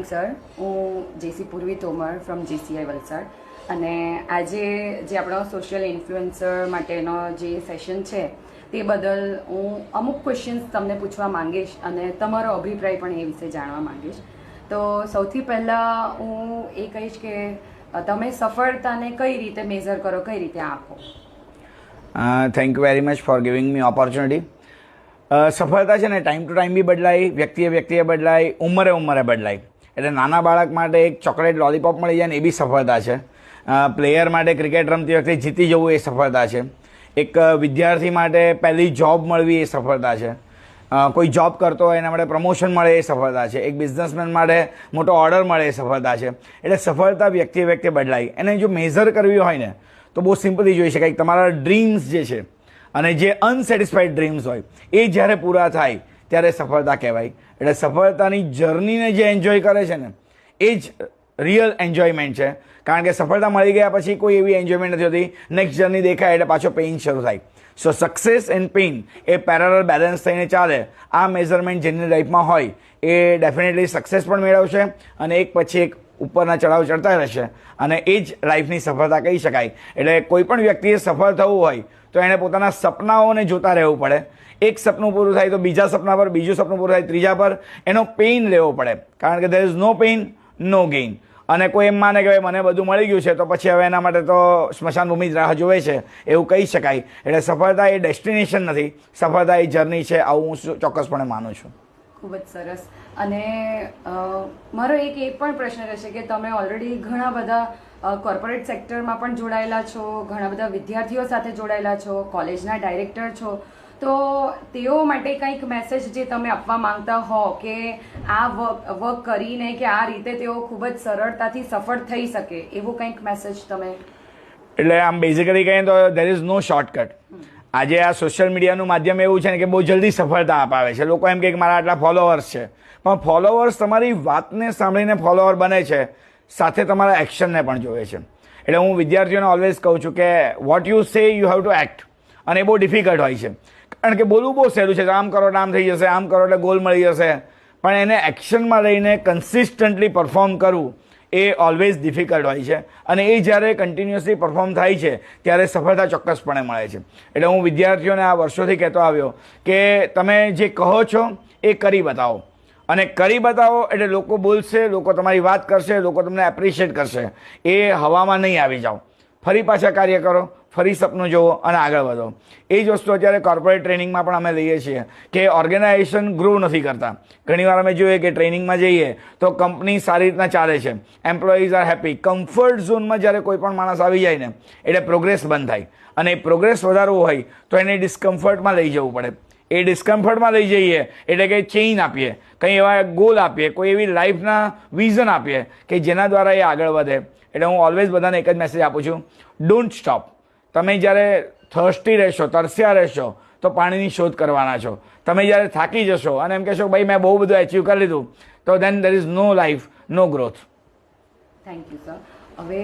Morning sir. હું જેસી પૂર્વી Tomar from GCI Valsad અને આજે જે આપણો સોશિયલ ઇન્ફ્લુએન્સર માટેનો જે સેશન છે તે બદલ હું અમુક ક્વેશ્ચન્સ તમને પૂછવા માંગીશ અને તમારો અભિપ્રાય પણ એ વિશે જાણવા માંગીશ. તો સૌથી પહેલાં હું એ કહીશ કે તમે સફળતાને કઈ રીતે મેઝર કરો, કઈ રીતે આંકો? Thank you very much for giving me opportunity. સફળતા છે ને ટાઈમ ટુ ટાઈમ બી બદલાય, વ્યક્તિએ બદલાય, ઉંમરે બદલાય. એટલે નાના બાળક માટે એક ચોકલેટ લોલીપોપ મળી જાય ને એ બી સફળતા છે. પ્લેયર માટે ક્રિકેટ રમતી વખતે જીતી જવું એ સફળતા છે. એક વિદ્યાર્થી માટે પહેલી જોબ મળવી એ સફળતા છે. કોઈ જોબ કરતો હોય એના માટે પ્રમોશન મળે એ સફળતા છે. એક બિઝનેસમેન માટે મોટો ઓર્ડર મળે એ સફળતા છે. એટલે સફળતા વ્યક્તિએ બદલાય. એને જો મેઝર કરવી હોય ને તો બહુ સિમ્પલી જોઈ શકાય. તમારા ડ્રીમ્સ જે છે અને જે અનસેટિસ્ફાઈડ ડ્રીમ્સ હોય એ જ્યારે પૂરા થાય ત્યારે સફળતા કહેવાય. એટલે સફળતાની જર્નીને જે એન્જોય કરે છે ને એ જ રિયલ એન્જોયમેન્ટ છે. કારણ કે સફળતા મળી ગયા પછી કોઈ એવી એન્જોયમેન્ટ નથી હોતી. નેક્સ્ટ જર્ની દેખાય એટલે પાછો પેઇન શરૂ થાય. સો સક્સેસ એન્ડ પેઇન એ પેરેલલ બેલેન્સ થઈને ચાલે. આ મેઝરમેન્ટ જેની લાઈફમાં હોય એ ડેફિનેટલી સક્સેસ પણ મેળવશે અને એક પછી એક ઉપરના ચઢાવ ચડતા રહેશે અને એ જ લાઈફની સફળતા કહી શકાય. એટલે કોઈ પણ વ્યક્તિએ સફળ થવું હોય તો એણે પોતાના સપનાઓને જોતા રહેવું પડે. એક સપનું પૂરું થાય તો બીજા સપના પર, બીજું સપનું પૂરું થાય ત્રીજા પર. એનો પેઇન લેવો પડે. કારણ કે there is no pain no gain. અને કોઈ એમ માને કે ભાઈ મને બધું મળી ગયું છે તો પછી હવે એના માટે તો સ્મશાન ભૂમિ જ રાહ જોવે છે એવું કહી શકાય. એટલે સફળતા એ ડેસ્ટિનેશન નથી, સફળતા એ જર્ની છે. આવું હું ચોક્કસપણે માનું છું. ખૂબ જ સરસ. અને મારો એક એ પણ પ્રશ્ન રહેશે કે તમે ઓલરેડી ઘણા બધા કોર્પોરેટ સેક્ટરમાં પણ જોડાયેલા છો, ઘણા બધા વિદ્યાર્થીઓ સાથે જોડાયેલા છો, કોલેજના ડાયરેક્ટર છો. તો તેઓ માટે કંઈક મેસેજ જે તમે આપવા માંગતા હો કે આ વર્ક કરીને કે આ રીતે તેઓ ખૂબ જ સરળતાથી સફળ થઈ શકે એવું કંઈક મેસેજ તમે? એટલે આમ બેઝિકલી કહીએ તો દેર ઇઝ નો શોર્ટકટ. આજે આ સોશિયલ મીડિયાનું માધ્યમ એવું છે ને કે બહુ જલ્દી સફળતા અપાવે છે. લોકો એમ કહે કે મારા આટલા ફોલોઅર્સ છે, પણ ફોલોઅર્સ તમારી વાતને સાંભળીને ફોલોઅર બને છે, સાથે તમારા એક્શનને પણ જોવે છે. એટલે હું વિદ્યાર્થીઓને ઓલવેઝ કહું છું કે what you say you have to act. અને એ બહુ ડિફિકલ્ટ હોય છે કારણ કે બોલવું બહુ સહેલું છે. આમ કરો એટલે આમ થઈ જશે, આમ કરો એટલે ગોલ મળી જશે, પણ એને એક્શનમાં લઈને કન્સિસ્ટન્ટલી પરફોર્મ કરવું એ ઓલવેઝ ડિફિકલ્ટ હોય છે. અને એ જ્યારે કન્ટિન્યુઅસલી પરફોર્મ થાય છે ત્યારે સફળતા ચોક્કસપણે મળે છે. એટલે હું વિદ્યાર્થીઓને આ વર્ષોથી કહેતો આવ્યો કે તમે જે કહો છો એ કરી બતાવો. અને કરી બતાવો એટલે લોકો બોલશે, લોકો તમારી વાત કરશે, લોકો તમને એપ્રિશિએટ કરશે. એ હવામાં નહીં આવી જાઓ. ફરી પાછા કાર્ય કરો, ફરી સપનું જુઓ અને આગળ વધો. એ જ વસ્તુ અત્યારે કોર્પોરેટ ટ્રેનિંગમાં પણ અમે લઈએ છીએ કે ઓર્ગેનાઇઝેશન ગ્રો નથી કરતા. ઘણીવાર અમે જોઈએ કે ટ્રેનિંગમાં જઈએ તો કંપની સારી રીતના ચાલે છે, એમ્પ્લોઈઝ આર હેપી. કમ્ફર્ટ ઝોનમાં જ્યારે કોઈ પણ માણસ આવી જાય ને એટલે પ્રોગ્રેસ બંધ થાય. અને પ્રોગ્રેસ વધારવું હોય તો એને ડિસ્કમ્ફર્ટમાં લઈ જવું પડે. એ ડિસ્કમ્ફર્ટમાં લઈ જઈએ એટલે કે ચેઇન આપીએ, કંઈ એવા ગોલ આપીએ, કોઈ એવી લાઈફના વિઝન આપીએ કે જેના દ્વારા એ આગળ વધે. એટલે હું ઓલવેઝ બધાને એક જ મેસેજ આપું છું, ડોન્ટ સ્ટોપ. તમે જ્યારે થર્સ્ટી રહેશો, તરસ્યા રહેશો તો પાણીની શોધ કરવાના છો. તમે જ્યારે થાકી જશો અને એમ કહેશો ભાઈ મેં બહુ બધું એચીવ કરી લીધું તો then there is no life, no growth. Thank you sir. હવે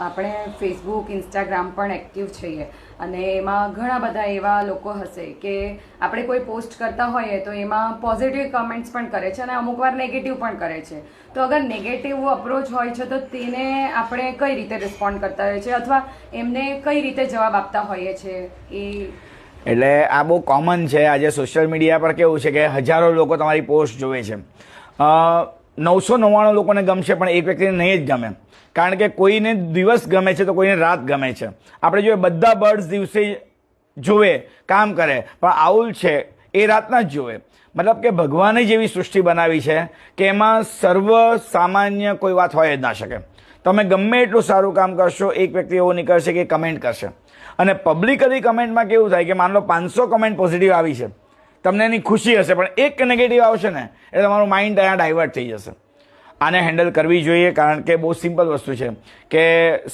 આપણે ફેસબુક, ઇન્સ્ટાગ્રામ પણ એક્ટિવ છીએ અને એમાં ઘણા બધા એવા લોકો હશે કે આપણે કોઈ પોસ્ટ કરતા હોઈએ તો એમાં પોઝિટિવ કમેન્ટ્સ પણ કરે છે અને અમુક વાર નેગેટિવ પણ કરે છે. તો અગર નેગેટિવ અપ્રોચ હોય છે તો તેને આપણે કઈ રીતે રિસ્પોન્ડ કરતા હોઈએ છીએ અથવા એમને કઈ રીતે જવાબ આપતા હોઈએ છીએ એ? એટલે આ બહુ કોમન છે. આજે સોશિયલ મીડિયા પર કેવું છે કે હજારો લોકો તમારી પોસ્ટ જોવે છે. 999 લોકોને ગમશે પણ એક વ્યક્તિને નહીં જ ગમે. કારણ કે કોઈને દિવસ ગમે છે તો કોઈને રાત ગમે છે. આપણે જોઈએ બધા બર્ડ્સ દિવસે જોવે, કામ કરે, પણ આઉલ છે એ રાતના જ જોવે. મતલબ કે ભગવાને જ એવી સૃષ્ટિ બનાવી છે કે એમાં સર્વ સામાન્ય કોઈ વાત હોય જ ના શકે. તમે ગમે એટલું સારું કામ કરશો, એક વ્યક્તિ એવો નીકળશે કે કમેન્ટ કરશે. અને પબ્લિકલી કમેન્ટમાં કેવું થાય કે માન લો 500 કમેન્ટ પોઝિટિવ આવી છે, તમને એની ખુશી હશે, પણ એક નેગેટિવ આવશે ને એટલે તમારું માઇન્ડ અહીંયા ડાયવર્ટ થઈ જશે. આને હેન્ડલ કરવી જોઈએ કારણ કે બહુ સિમ્પલ વસ્તુ છે કે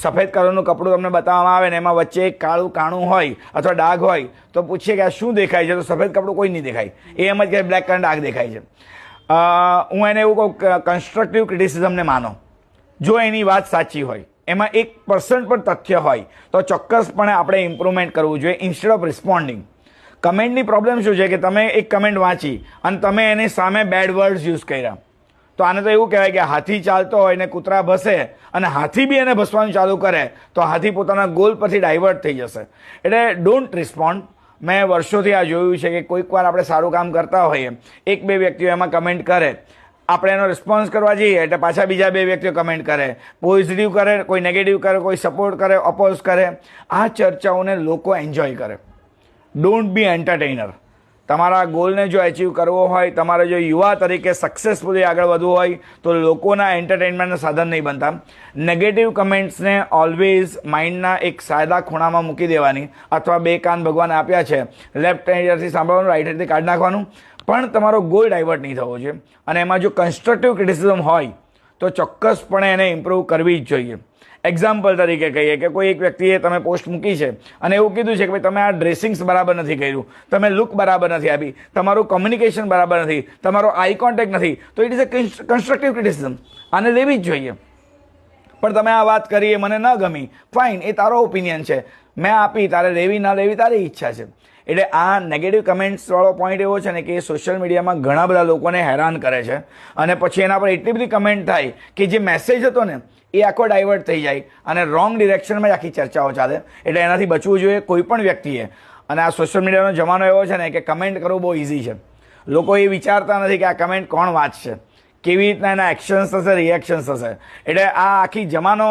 સફેદ કલરનું કપડું તમને બતાવવામાં આવે ને એમાં વચ્ચે એક કાળું કાણું હોય અથવા ડાઘ હોય તો પૂછીએ કે આ શું દેખાય છે, તો સફેદ કપડું કોઈ નહીં દેખાય. એ એમ જ કે બ્લેક કલર ડાઘ દેખાય છે. હું એને એવું કહું કન્સ્ટ્રક્ટિવ ક્રિટિસિઝમને માનો. જો એની વાત સાચી હોય, એમાં 1% પણ તથ્ય હોય તો ચોક્કસપણે આપણે ઇમ્પ્રુવમેન્ટ કરવું જોઈએ ઇન્સ્ટેડ ઓફ રિસ્પોન્ડિંગ. કમેન્ટની પ્રોબ્લેમ શું છે કે તમે એક કમેન્ટ વાંચી અને તમે એની સામે બેડ વર્ડ્સ યુઝ કર્યા તો આને તો એવું કહેવાય કે હાથી ચાલતો હોય ને કૂતરા ભસે અને હાથી બી એને ભસવાનું ચાલુ કરે તો હાથી પોતાના ગોલ પરથી ડાયવર્ટ થઈ જશે. એટલે ડોન્ટ રિસ્પોન્ડ. મેં વર્ષોથી આ જોયું છે કે કોઈક વાર આપણે સારું કામ કરતા હોઈએ, એક બે વ્યક્તિઓ એમાં કમેન્ટ કરે, આપણે એનો રિસ્પોન્સ કરવા જઈએ એટલે પાછા બીજા બે વ્યક્તિઓ કમેન્ટ કરે, પોઝિટિવ કરે, કોઈ નેગેટિવ કરે, કોઈ સપોર્ટ કરે, અપોઝ કરે. આ ચર્ચાઓને લોકો એન્જોય કરે. Don't be entertainer. તમારા ગોલને જો અચીવ કરવો હોય, તમારે જો યુવા તરીકે સક્સેસફુલી આગળ વધવું હોય તો લોકોના એન્ટરટેનમેન્ટના સાધન નહીં બનતા. નેગેટિવ કમેન્ટ્સને ઓલવેઝ માઇન્ડના એક સાદા ખૂણામાં મૂકી દેવાની, અથવા બે કાન ભગવાને આપ્યા છે, લેફ્ટ હેન્ડથી સાંભળવાનું, રાઈટ હેન્ડથી કાઢી નાખવાનું. પણ તમારો ગોલ ડાયવર્ટ નહીં થવો જોઈએ. અને એમાં જો કન્સ્ટ્રક્ટિવ ક્રિટિસિઝમ હોય તો ચોક્કસપણે એને ઇમ્પ્રૂવ કરવી જ જોઈએ. એક્ઝામ્પલ તરીકે કહીએ કે કોઈ એક વ્યક્તિએ તમે પોસ્ટ મૂકી છે અને એવું કીધું છે કે ભાઈ તમે આ ડ્રેસિંગ્સ બરાબર નથી કર્યું, તમે લુક બરાબર નથી આપી, તમારું કમ્યુનિકેશન બરાબર નથી, તમારો આઈ કોન્ટેક્ટ નથી, તો it is a constructive criticism. આને લેવી જ જોઈએ. પણ તમે આ વાત કરી, એ મને ન ગમી, ફાઇન, એ તારો ઓપિનિયન છે, મેં આપી, તારે લેવી ના લેવી તારી ઈચ્છા છે. એટલે આ નેગેટિવ કમેન્ટ્સવાળો પોઈન્ટ એવો છે ને કે સોશિયલ મીડિયામાં ઘણા બધા લોકોને હેરાન કરે છે અને પછી એના પર એટલી બધી કમેન્ટ થાય કે જે મેસેજ હતો ને એ આખો ડાયવર્ટ થઈ જાય અને રોંગ ડિરેક્શનમાં જ આખી ચર્ચાઓ ચાલે. એટલે એનાથી બચવું જોઈએ કોઈ પણ વ્યક્તિએ. અને આ સોશિયલ મીડિયાનો જમાનો એવો છે ને કે કમેન્ટ કરવું બહુ ઇઝી છે. લોકો એ વિચારતા નથી કે આ કમેન્ટ કોણ વાંચશે, કેવી રીતના એના એક્શન્સ થશે, રિએક્શન્સ થશે. એટલે આ આખી જમાનો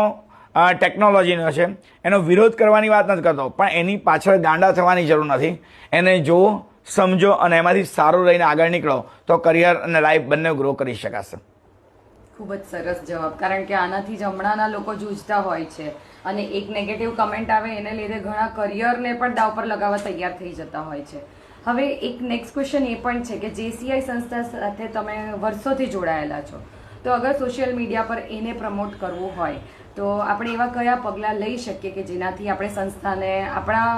ટેકનોલોજીનો છે, એનો વિરોધ કરવાની વાત નથી કરતો, પણ એની પાછળ ગાંડા થવાની જરૂર નથી. એને જુઓ, સમજો અને એમાંથી સારું લઈને આગળ નીકળો તો કરિયર અને લાઈફ બંને ગ્રો કરી શકાશે. ખૂબ જ સરસ જવાબ. કારણ કે આનાથી જ હમણાંના લોકો જૂझતા હોય છે અને એક નેગેટિવ કમેન્ટ આવે એને લીધે ઘણા કરિયરને પણ દાવ પર લગાવવા તૈયાર થઈ જતા હોય છે. હવે એક નેક્સ્ટ ક્વેશ્ચન એ પણ છે કે JCI સંસ્થા સાથે તમે વર્ષોથી જોડાયેલા છો, તો અગર સોશિયલ મીડિયા પર એને પ્રમોટ કરવું હોય તો આપણે એવા કયા પગલાં લઈ શકીએ કે જેનાથી આપણે સંસ્થાને આપણા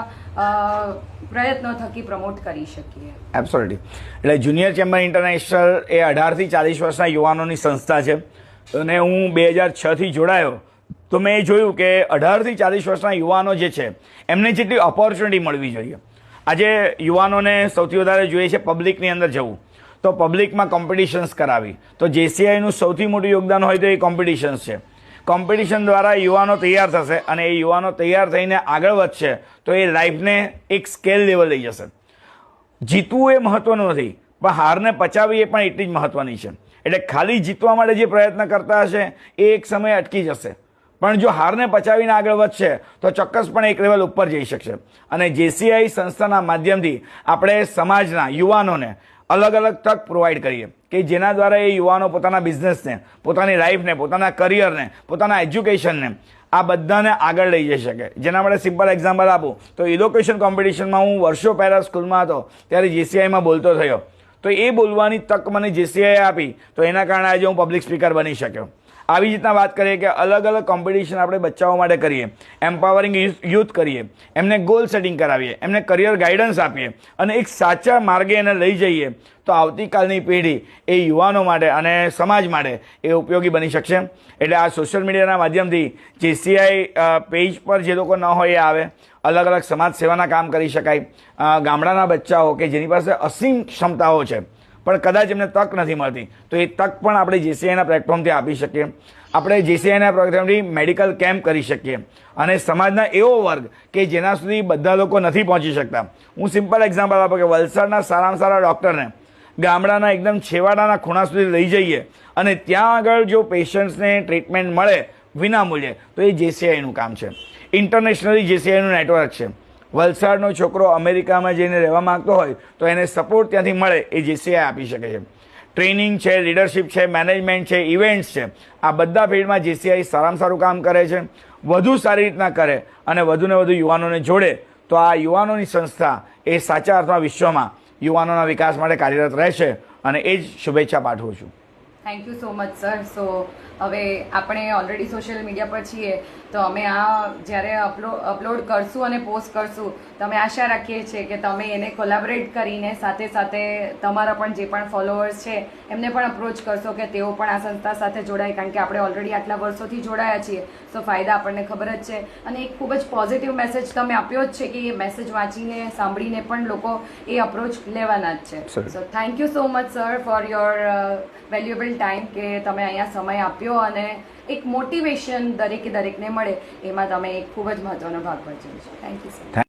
પ્રયત્નો થકી પ્રમોટ કરી શકીએ? એબ્સોલ્યુટલી. એટલે જુનિયર ચેમ્બર ઇન્ટરનેશનલ એ 18થી 40 વર્ષના યુવાનોની સંસ્થા છે અને હું 2006થી જોડાયો તો મેં જોયું કે 18થી 40 વર્ષના યુવાનો જે છે એમને જેટલી ઓપોર્ચ્યુનિટી મળવી જોઈએ. આજે યુવાનોને સૌથી વધારે જોઈએ છે પબ્લિકની અંદર જવું, તો પબ્લિકમાં કોમ્પિટિશન્સ કરાવી. તો JCIનું સૌથી મોટું યોગદાન હોય તો એ કોમ્પિટિશન્સ છે. કોમ્પિટિશન દ્વારા યુવાનો તૈયાર થશે અને એ યુવાનો તૈયાર થઈને આગળ વધશે તો એ લાઈફને એક સ્કેલ લેવલ લઈ જશે. જીતવું એ મહત્વનું નથી, પણ હારને પચાવવી એ પણ એટલી જ મહત્વની છે. એટલે ખાલી જીતવા માટે જે પ્રયત્ન કરતા હશે એ એક સમયે અટકી જશે, પણ જો હારને પચાવીને આગળ વધશે તો ચોક્કસપણે એક લેવલ ઉપર જઈ શકશે. અને JCI સંસ્થાના માધ્યમથી આપણે સમાજના યુવાનોને અલગ અલગ તક પ્રોવાઈડ કરીએ કે જેના દ્વારા એ યુવાનો પોતાના બિઝનેસને, પોતાની લાઈફને, પોતાના કરિયરને, પોતાના એજ્યુકેશનને આ બધાને આગળ લઈ જઈ શકે. જેના માટે સિમ્પલ એક્ઝામ્પલ આપું તો ઇલોક્યુશન કોમ્પિટિશનમાં હું વર્ષો પહેલાં સ્કૂલમાં હતો ત્યારે JCIમાં બોલતો થયો, તો એ બોલવાની તક મને JCI આપી, તો એના કારણે આજે હું પબ્લિક સ્પીકર બની શક્યો. આવી રીતના વાત કરીએ કે અલગ અલગ કોમ્પિટિશન આપણે બચ્ચાઓ માટે કરીએ, એમ્પાવરિંગ યુથ કરીએ, એમને ગોલ સેટિંગ કરાવીએ, એમને કરિયર ગાઈડન્સ આપીએ અને એક સાચા માર્ગે એને લઈ જઈએ તો આવતીકાલની પેઢી એ યુવાનો માટે અને સમાજ માટે એ ઉપયોગી બની શકશે. એટલે આ સોશિયલ મીડિયાના માધ્યમથી JCI પેજ પર જે લોકો ન હોય એ આવે, અલગ અલગ સમાજ સેવાના કામ કરી શકાય. ગામડાના બચ્ચાઓ કે જેની પાસે અસીમ ક્ષમતાઓ છે પણ કદાચ એમને તક નથી મળતી, તો એ તક પણ આપણે JCIના પ્લેટફોર્મથી આપી શકીએ. આપણે JCIના પ્લેટફોર્મથી મેડિકલ કેમ્પ કરી શકીએ અને સમાજના એવો વર્ગ કે જેના સુધી બધા લોકો નથી પહોંચી શકતા. હું સિમ્પલ એક્ઝામ્પલ આપું કે વલસાડના સારામાં સારા ડૉક્ટરને ગામડાના એકદમ છેવાડાના ખૂણા સુધી લઈ જઈએ અને ત્યાં આગળ જો પેશન્ટ્સને ટ્રીટમેન્ટ મળે વિનામૂલ્યે તો એ JCIનું કામ છે. ઇન્ટરનેશનલી JCIનું નેટવર્ક છે. વલસાડનો છોકરો અમેરિકામાં જઈને રહેવા માંગતો હોય તો એને સપોર્ટ ત્યાંથી મળે એ JCI આપી શકે છે. ટ્રેનિંગ છે, લીડરશિપ છે, મેનેજમેન્ટ છે, ઇવેન્ટ્સ છે, આ બધા ફિલ્ડમાં JCI સારામાં સારું કામ કરે છે. વધુ સારી રીતના કરે અને વધુને વધુ યુવાનોને જોડે તો આ યુવાનોની સંસ્થા એ સાચા અર્થમાં વિશ્વમાં યુવાનોના વિકાસ માટે કાર્યરત રહેશે અને એ જ શુભેચ્છા પાઠવું છું. Thank you so much sir. So હવે આપણે ઓલરેડી સોશિયલ મીડિયા પર છીએ તો અમે આ જ્યારે અપલોડ કરશું અને પોસ્ટ કરશું તો અમે આશા રાખીએ છીએ કે તમે એને કોલેબોરેટ કરીને સાથે સાથે તમારા પણ જે પણ ફોલોઅર્સ છે એમને પણ અપ્રોચ કરશો કે તેઓ પણ આ સંસ્થા સાથે જોડાય, કારણ કે આપણે ઓલરેડી આટલા વર્ષોથી જોડાયા છીએ, સો ફાયદા આપણને ખબર જ છે. અને એક ખૂબ જ પોઝિટિવ મેસેજ તમે આપ્યો જ છે કે એ મેસેજ વાંચીને સાંભળીને પણ લોકો એ અપ્રોચ લેવાના જ છે. So thank you so much sir for your valuable valuable time કે તમે અહીંયા સમય આપ્યો અને એક મોટિવેશન દરેકને મળે એમાં તમે એક ખૂબ જ મહત્વનો ભાગ ભજવ્યો છે. Thank you sir.